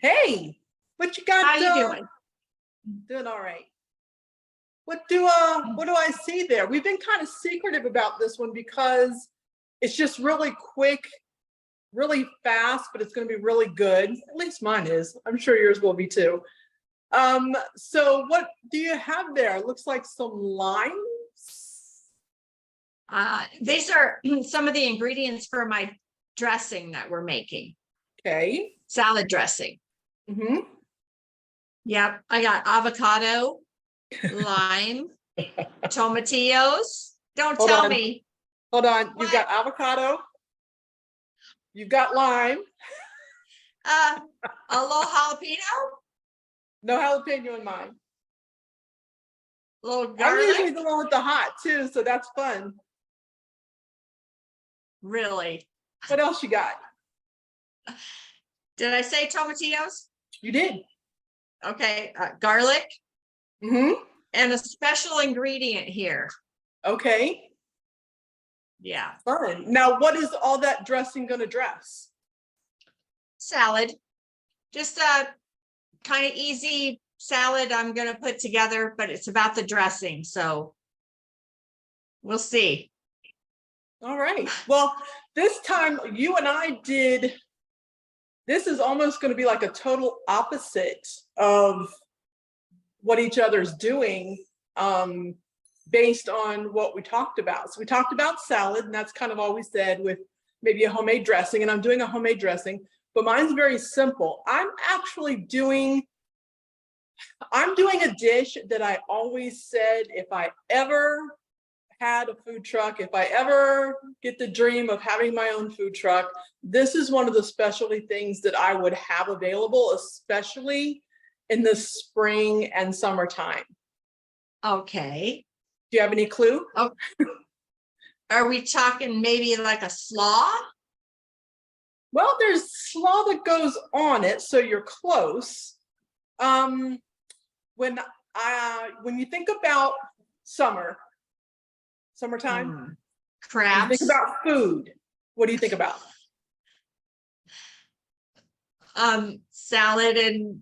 Hey, what you got? How you doing? Doing all right. What do I see there? We've been kind of secretive about this one because it's just really quick, really fast, but it's going to be really good. At least mine is. I'm sure yours will be too. So what do you have there? It looks like some limes. These are some of the ingredients for my dressing that we're making. Okay. Salad dressing. Mm-hmm. Yep. I got avocado, lime, tomatillos. Don't Hold tell on. me. Hold on. You've What? got avocado. You've got lime. A little jalapeno, No jalapeno in mine. little I'm usually garlic. the one with the hot too, so that's fun. Really? What else you got? Did I say tomatillos? You did. Okay. Garlic Mm-hmm. and a special ingredient here. Okay. Yeah. Fun. Now, what is all that dressing going to dress? Salad. Just a kind of easy salad I'm going to put together, but it's about the dressing. So we'll see. All right. Well, this time you and I did, this is almost going to be like a total opposite of what each other's doing based on what we talked about. So we talked about salad, and that's kind of all we said, with maybe a homemade dressing, and I'm doing a homemade dressing, but mine's very simple. I'm doing a dish that I always said if I ever had a food truck, if I ever get the dream of having my own food truck, this is one of the specialty things that I would have available, especially in the spring and summertime. Okay. Do you have any clue? Oh, are we talking maybe like a slaw? Well, there's slaw that goes on it, so you're close. When you think about summertime, Crabs. you think about food. What do you think about? Salad and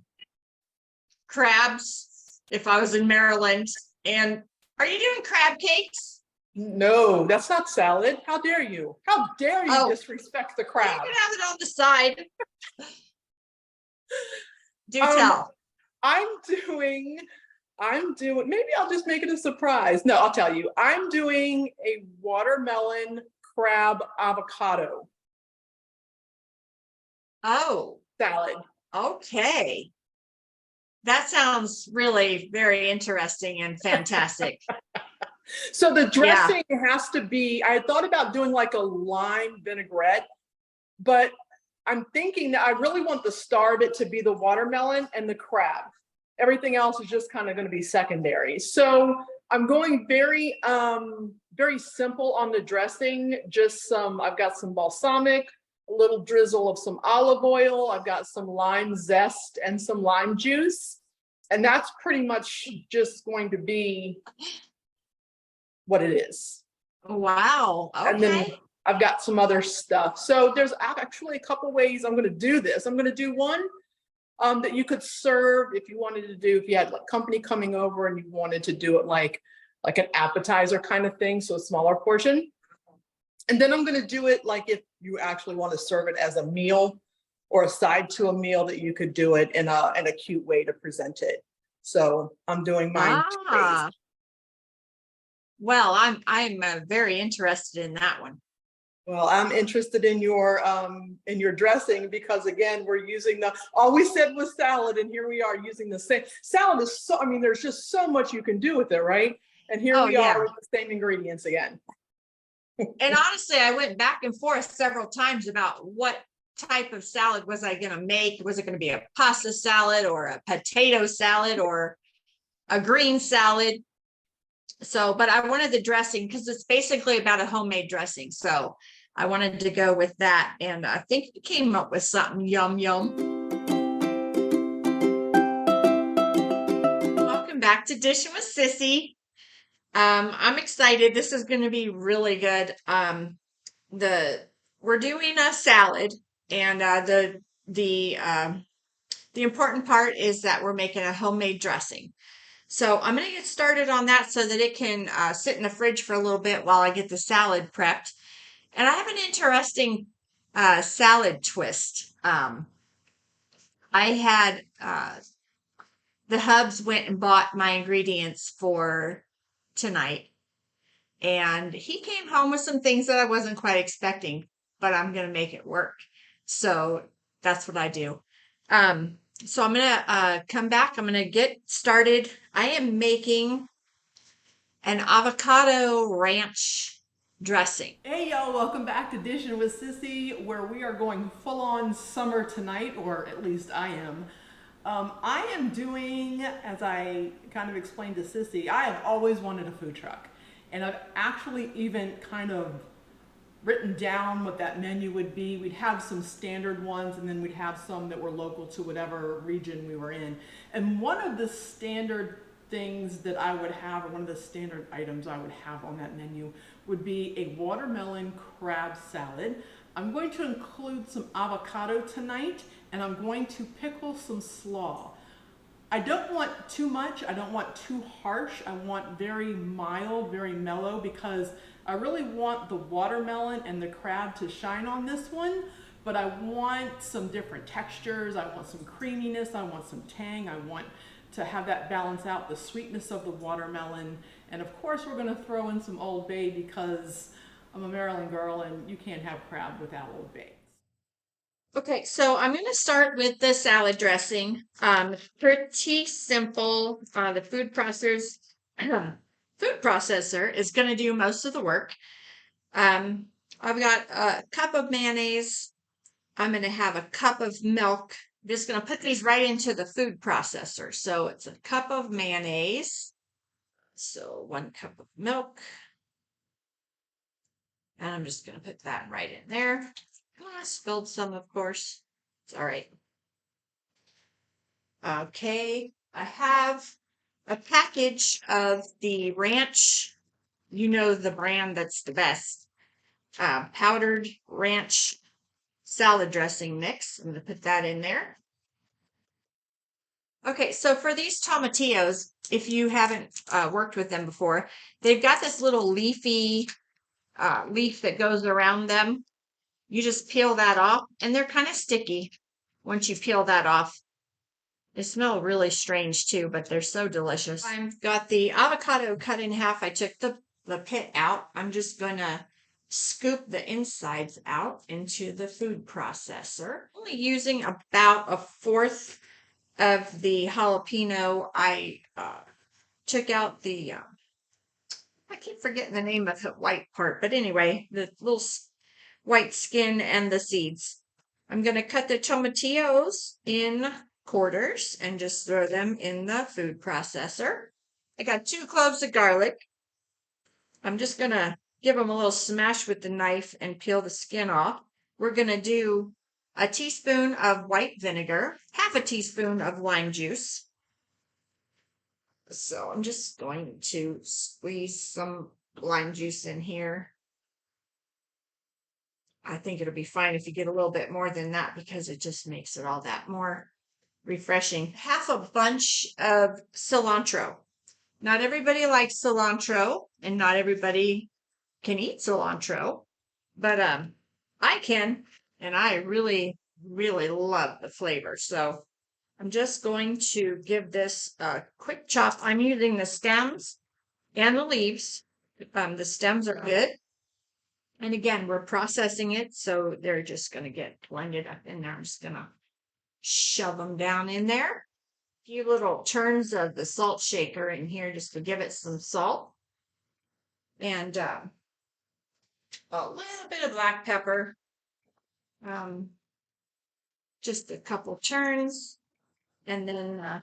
crabs if I was in Maryland. And are you doing crab cakes? No, that's not salad. How dare you? How dare you disrespect the crab? You can have it on the side. Do tell. I'm doing, maybe I'll just make it a surprise. No, I'll tell you. I'm doing a watermelon crab avocado salad. Okay. That sounds really very interesting and fantastic. So the dressing has to be, I thought about doing like a lime vinaigrette, but I'm thinking that I really want the star of it to be the watermelon and the crab. Everything else is just kind of going to be secondary. So I'm going very, very simple on the dressing. I've got some balsamic, a little drizzle of some olive oil. I've got some lime zest and some lime juice. And that's pretty much just going to be what it is. Wow. Okay. And then I've got some other stuff. So there's actually a couple ways I'm going to do this. I'm going to do one that you could serve if you wanted to do, if you had like company coming over and you wanted to do it like an appetizer kind of thing, so a smaller portion. And then I'm going to do it like if you actually want to serve it as a meal or a side to a meal, that you could do it in a cute way to present it. So I'm doing mine today. Well, I'm very interested in that one. Well, I'm interested in your dressing because, again, we're using all we said was salad, and here we are using the same. Salad is so, I mean, there's just so much you can do with it, right? And here we are with the same ingredients again. And honestly, I went back and forth several times about what type of salad was I going to make. Was it going to be a pasta salad or a potato salad or a green salad? So, but I wanted the dressing because it's basically about a homemade dressing. So I wanted to go with that. And I think we came up with something yum. Welcome back to Dishin with Sissy. I'm excited. This is going to be really good. We're doing a salad, and the The important part is that we're making a homemade dressing. So I'm going to get started on that so that it can sit in the fridge for a little bit while I get the salad prepped. And I have an interesting salad twist. I had the hubs went and bought my ingredients for tonight. And he came home with some things that I wasn't quite expecting, but I'm going to make it work. So that's what I do. So I'm going to come back. I'm going to get started. I am making an avocado ranch dressing. Hey y'all, welcome back to Dishin with Sissy, where we are going full on summer tonight, or at least I am. I am doing, as I kind of explained to Sissy, I have always wanted a food truck. And I've actually even kind of written down what that menu would be. We'd have some standard ones, and then we'd have some that were local to whatever region we were in. And one of the standard things that I would have, or one of the standard items I would have on that menu, would be a watermelon crab salad. I'm going to include some avocado tonight, and I'm going to pickle some slaw. I don't want too much, I don't want too harsh, I want very mild, very mellow, because I really want the watermelon and the crab to shine on this one, but I want some different textures, I want some creaminess, I want some tang, I want to have that balance out the sweetness of the watermelon, and of course we're going to throw in some Old Bay because I'm a Maryland girl and you can't have crab without Old Bay. Okay, so I'm going to start with the salad dressing. Pretty simple. The food processor is going to do most of the work. I've got a cup of mayonnaise. I'm going to have a cup of milk. I'm just going to put these right into the food processor. So it's a cup of mayonnaise. So 1 cup of milk. And I'm just going to put that right in there. I spilled some, of course. It's all right. Okay, I have a package of the ranch. You know the brand that's the best. Powdered ranch salad dressing mix. I'm going to put that in there. Okay, so for these tomatillos, if you haven't worked with them before, they've got this little leafy leaf that goes around them. You just peel that off, and they're kind of sticky once you peel that off. They smell really strange too, but they're so delicious. I've got the avocado cut in half. I took the pit out. I'm just going to scoop the insides out into the food processor. Only using about 1/4 of the jalapeno. I took out the, I keep forgetting the name of the white part, but anyway, the little white skin and the seeds. I'm going to cut the tomatillos in quarters and just throw them in the food processor. I got 2 cloves of garlic. I'm just going to give them a little smash with the knife and peel the skin off. We're going to do a teaspoon of white vinegar, 1/2 teaspoon of lime juice. So I'm just going to squeeze some lime juice in here. I think it'll be fine if you get a little bit more than that because it just makes it all that more refreshing. 1/2 bunch of cilantro. Not everybody likes cilantro and not everybody can eat cilantro, but I can, and I really, really love the flavor. So I'm just going to give this a quick chop. I'm using the stems and the leaves. The stems are good. And again, we're processing it, so they're just going to get blended up in there. I'm just going to shove them down in there. A few little turns of the salt shaker in here just to give it some salt. And a little bit of black pepper. Just a couple turns. And then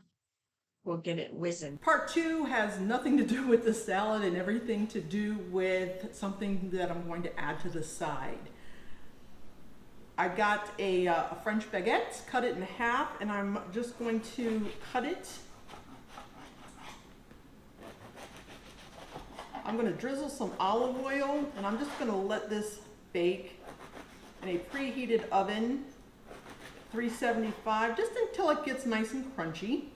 we'll get it whizzing. Part 2 has nothing to do with the salad and everything to do with something that I'm going to add to the side. I got a French baguette, cut it in half, and I'm just going to cut it. I'm going to drizzle some olive oil, and I'm just going to let this bake in a preheated oven 375, just until it gets nice and crunchy.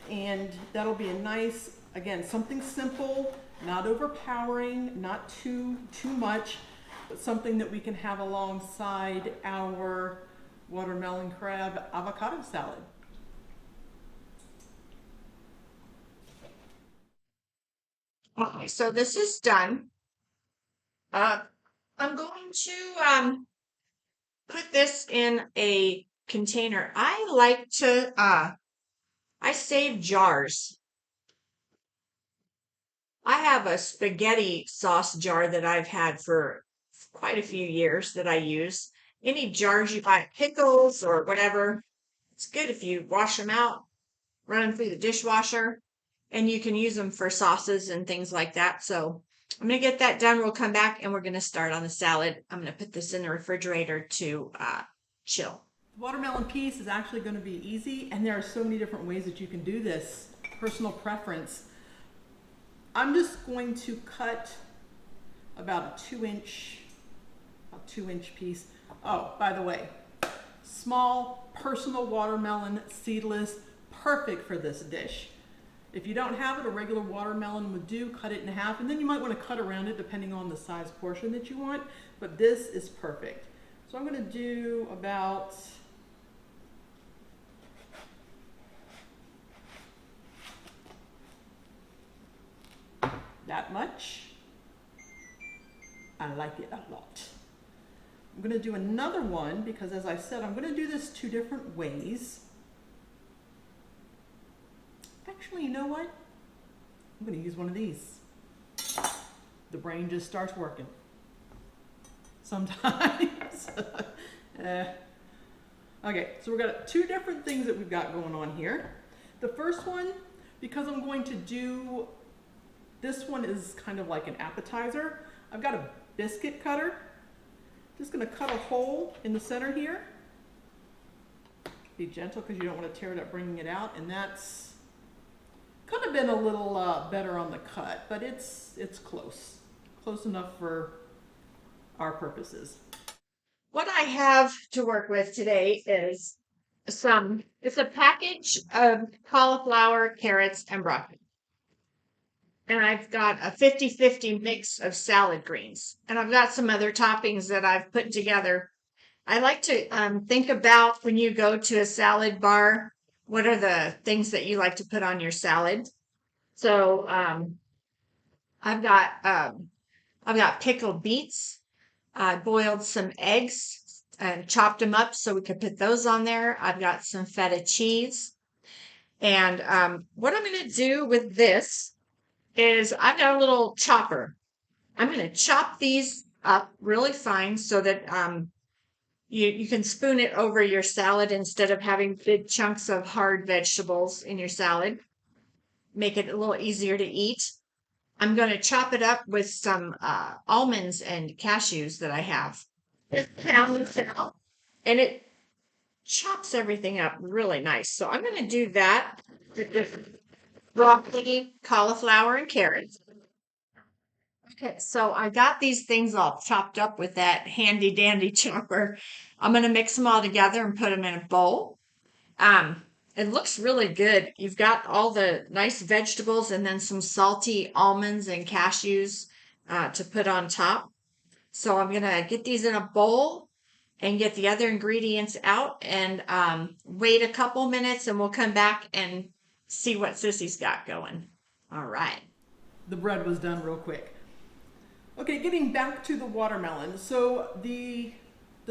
And that'll be a nice, again, something simple, not overpowering, not too much, but something that we can have alongside our watermelon crab avocado salad. Okay, so this is done. I'm going to put this in a container. I like to I save jars. I have a spaghetti sauce jar that I've had for quite a few years that I use. Any jars you buy, pickles or whatever, it's good if you wash them out, run them through the dishwasher, and you can use them for sauces and things like that. So I'm going to get that done. We'll come back and we're going to start on the salad. I'm going to put this in the refrigerator to chill. Watermelon piece is actually going to be easy, and there are so many different ways that you can do this. Personal preference. I'm just going to cut about a 2-inch piece. Oh, by the way, small personal watermelon, seedless, perfect for this dish. If you don't have it, a regular watermelon would do. Cut it in half, and then you might want to cut around it depending on the size portion that you want, but this is perfect. So I'm going to do about that much. I like it a lot. I'm going to do another one because, as I said, I'm going to do this 2 different ways. Actually, you know what? I'm going to use one of these. The brain just starts working. Sometimes. Okay, so we've got 2 different things that we've got going on here. The first one, because I'm going to do, this one is kind of like an appetizer. I've got a biscuit cutter. Just going to cut a hole in the center here. Be gentle because you don't want to tear it up bringing it out, and that's could have been a little better on the cut, but it's close enough for our purposes. What I have to work with today is it's a package of cauliflower, carrots, and broccoli. And I've got a 50-50 mix of salad greens. And I've got some other toppings that I've put together. I like to think about when you go to a salad bar, what are the things that you like to put on your salad? So I've got pickled beets. I boiled some eggs and chopped them up so we could put those on there. I've got some feta cheese. And what I'm going to do with this is I've got a little chopper. I'm going to chop these up really fine so that you can spoon it over your salad instead of having big chunks of hard vegetables in your salad. Make it a little easier to eat. I'm going to chop it up with some almonds and cashews that I have. And it chops everything up really nice. So I'm going to do that with the broccoli, cauliflower, and carrots. Okay, so I got these things all chopped up with that handy dandy chopper. I'm going to mix them all together and put them in a bowl. It looks really good. You've got all the nice vegetables and then some salty almonds and cashews to put on top. So I'm going to get these in a bowl and get the other ingredients out and wait a couple minutes, and we'll come back and see what Sissy's got going. All right. The bread was done real quick. Okay, getting back to the watermelon. So the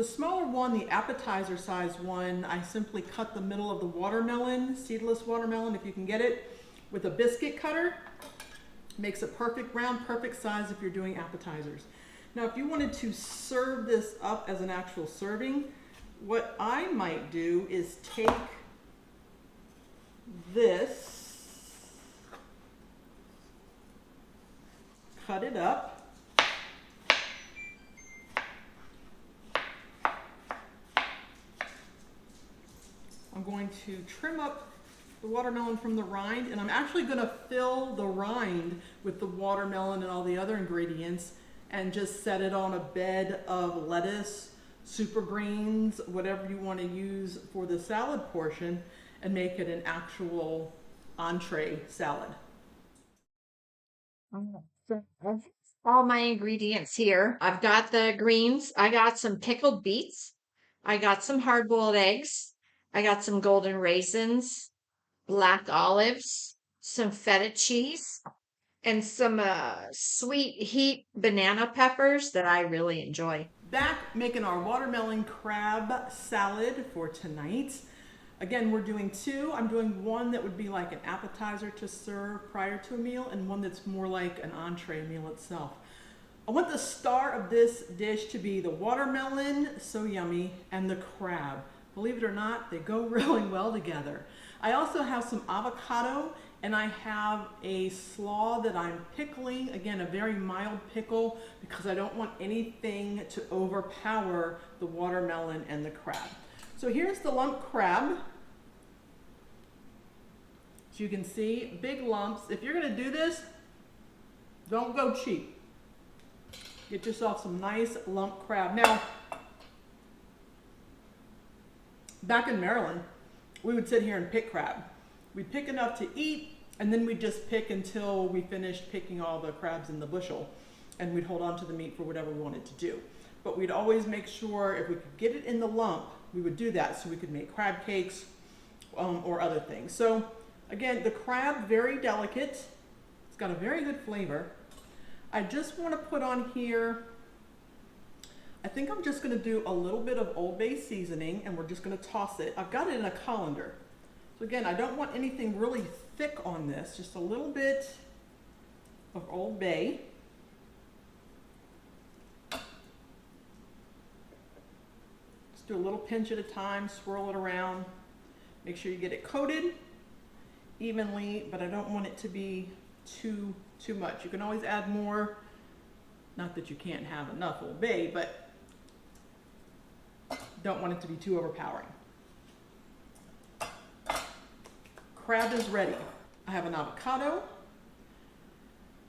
smaller one, the appetizer size one, I simply cut the middle of the watermelon, seedless watermelon if you can get it, with a biscuit cutter. Makes it perfect round, perfect size if you're doing appetizers. Now, if you wanted to serve this up as an actual serving, what I might do is take this, cut it up, I'm going to trim up the watermelon from the rind, and I'm actually going to fill the rind with the watermelon and all the other ingredients and just set it on a bed of lettuce super greens, whatever you want to use for the salad portion, and make it an actual entree salad. All my ingredients here. I've got the greens. I got some pickled beets. I got some hard-boiled eggs. I got some golden raisins, black olives, some feta cheese, and some sweet heat banana peppers that I really enjoy. Back making our watermelon crab salad for tonight. Again, we're doing two. I'm doing one that would be like an appetizer to serve prior to a meal, and one that's more like an entree meal itself. I want the star of this dish to be the watermelon, so yummy, and the crab. Believe it or not, they go really well together. I also have some avocado, and I have a slaw that I'm pickling. Again, a very mild pickle, because I don't want anything to overpower the watermelon and the crab. So here's the lump crab. As you can see, big lumps. If you're gonna do this, don't go cheap. Get yourself some nice lump crab. Now, back in Maryland, we would sit here and pick crab. We'd pick enough to eat, and then we'd just pick until we finished picking all the crabs in the bushel, and we'd hold on to the meat for whatever we wanted to do. But we'd always make sure if we could get it in the lump, we would do that so we could make crab cakes or other things. So again, the crab, very delicate. It's got a very good flavor. I just want to put on here, I think I'm just going to do a little bit of Old Bay seasoning, and we're just going to toss it. I've got it in a colander. So again, I don't want anything really thick on this, just a little bit of Old Bay. Just do a little pinch at a time, swirl it around. Make sure you get it coated evenly, but I don't want it to be too much. You can always add more. Not that you can't have enough Old Bay, but don't want it to be too overpowering. Crab is ready. I have an avocado.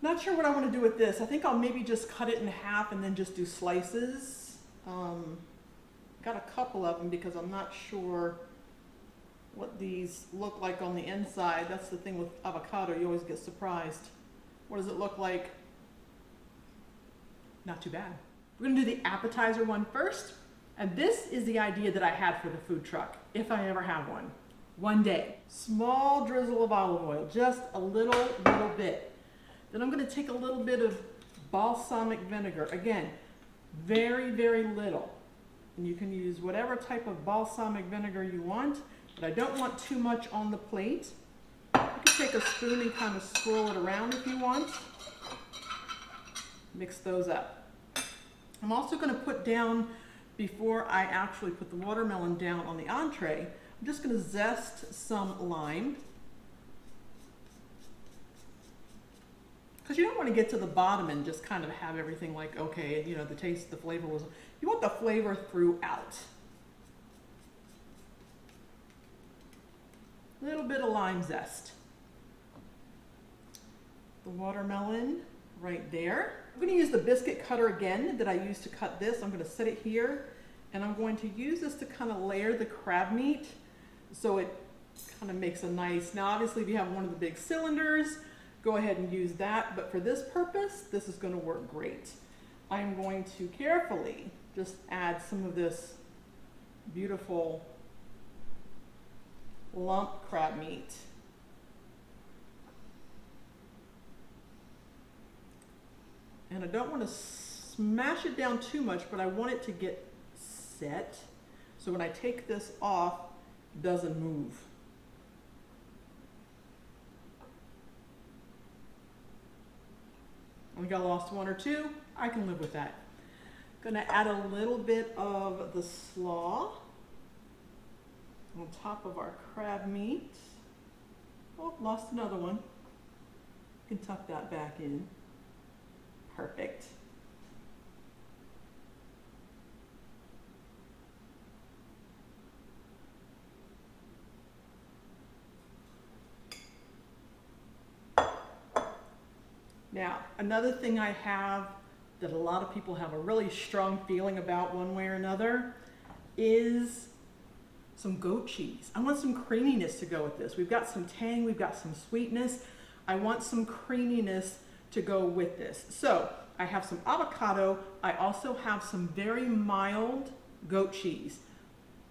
Not sure what I want to do with this. I think I'll maybe just cut it in half and then just do slices. Got a couple of them because I'm not sure what these look like on the inside. That's the thing with avocado, you always get surprised. What does it look like? Not too bad. We're gonna do the appetizer one first. And this is the idea that I had for the food truck, if I ever have one. One day. Small drizzle of olive oil, just a little bit. Then I'm gonna take a little bit of balsamic vinegar. Again, very little. And you can use whatever type of balsamic vinegar you want, but I don't want too much on the plate. You can take a spoon and kind of swirl it around if you want. Mix those up. I'm also going to put down, before I actually put the watermelon down on the entree, I'm just going to zest some lime. Because you don't want to get to the bottom and just kind of have everything like, okay, you know, the taste, the flavor was, you want the flavor throughout. A little bit of lime zest. The watermelon right there. I'm going to use the biscuit cutter again that I used to cut this. I'm going to set it here, and I'm going to use this to kind of layer the crab meat so it kind of makes a nice, now obviously if you have one of the big cylinders, go ahead and use that, but for this purpose, this is going to work great. I'm going to carefully just add some of this beautiful lump crab meat. And I don't want to smash it down too much, but I want it to get set. So when I take this off, it doesn't move. I think I lost one or two. I can live with that. Gonna add a little bit of the slaw on top of our crab meat. Oh, lost another one. You can tuck that back in. Perfect. Now, another thing I have that a lot of people have a really strong feeling about one way or another is some goat cheese. I want some creaminess to go with this. We've got some tang, we've got some sweetness. I want some creaminess to go with this. So I have some avocado. I also have some very mild goat cheese.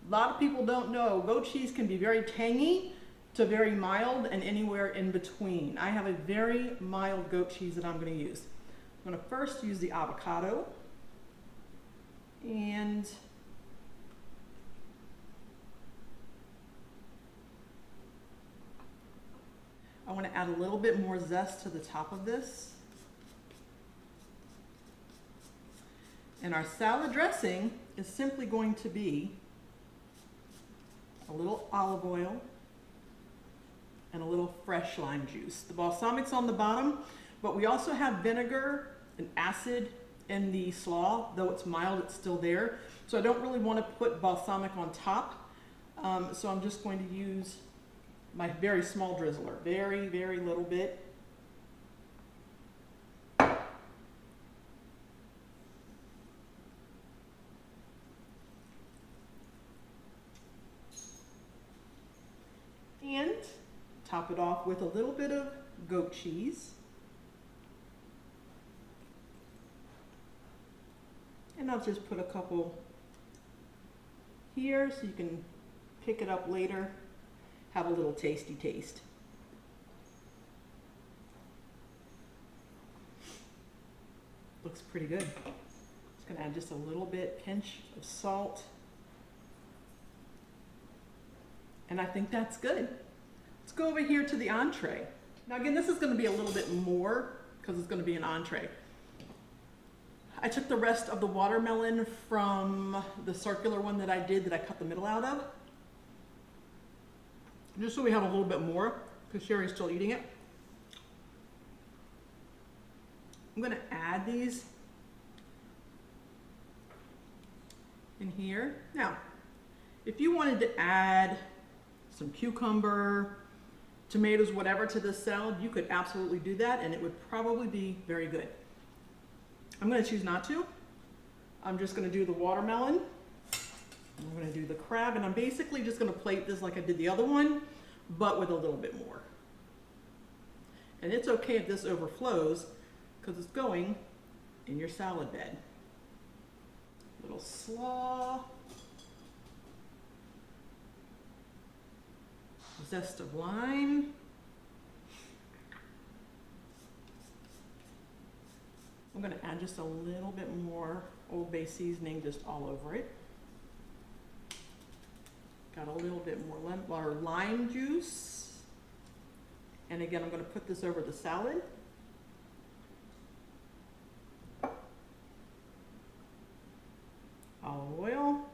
A lot of people don't know goat cheese can be very tangy to very mild and anywhere in between. I have a very mild goat cheese that I'm going to use. I'm going to first use the avocado, and I want to add a little bit more zest to the top of this. And our salad dressing is simply going to be a little olive oil and a little fresh lime juice. The balsamic's on the bottom, but we also have vinegar and acid in the slaw. Though it's mild, it's still there. So I don't really want to put balsamic on top. So I'm just going to use my very small drizzler, very, very little bit. And top it off with a little bit of goat cheese. And I'll just put a couple here so you can pick it up later, have a little tasty taste. Looks pretty good. Just gonna add just a little bit, pinch of salt. And I think that's good. Let's go over here to the entree. Now again, this is gonna be a little bit more because it's gonna be an entree. I took the rest of the watermelon from the circular one that I did that I cut the middle out of. Just so we have a little bit more, because Sheri's still eating it. I'm gonna add these in here. Now, if you wanted to add some cucumber, tomatoes, whatever to this salad, you could absolutely do that and it would probably be very good. I'm gonna choose not to. I'm just gonna do the watermelon. I'm gonna do the crab, and I'm basically just gonna plate this like I did the other one, but with a little bit more. And it's okay if this overflows because it's going in your salad bed. Little slaw. Zest of lime. I'm going to add just a little bit more Old Bay seasoning just all over it. Got a little bit more lime juice. And again, I'm going to put this over the salad. Olive oil.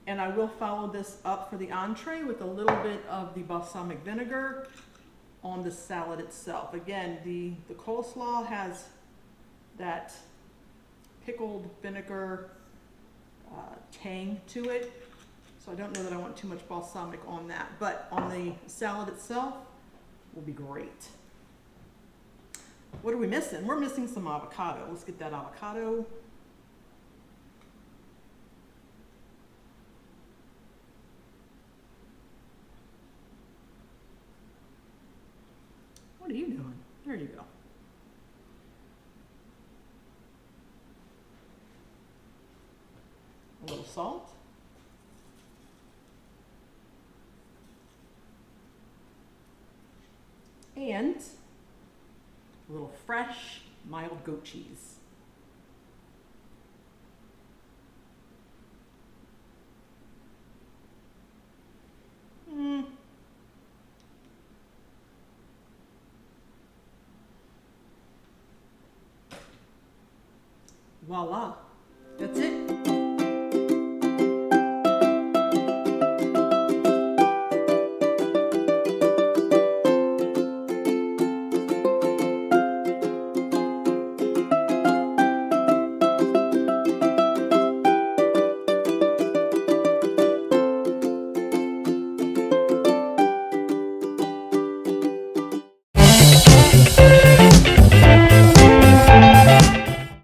And I will follow this up for the entree with a little bit of the balsamic vinegar on the salad itself. Again, the coleslaw has that pickled vinegar tang to it. So I don't know that I want too much balsamic on that, but on the salad itself will be great. What are we missing? We're missing some avocado. Let's get that avocado. What are you doing? There you go. A little salt. And a little fresh, mild goat cheese. Voila, that's it.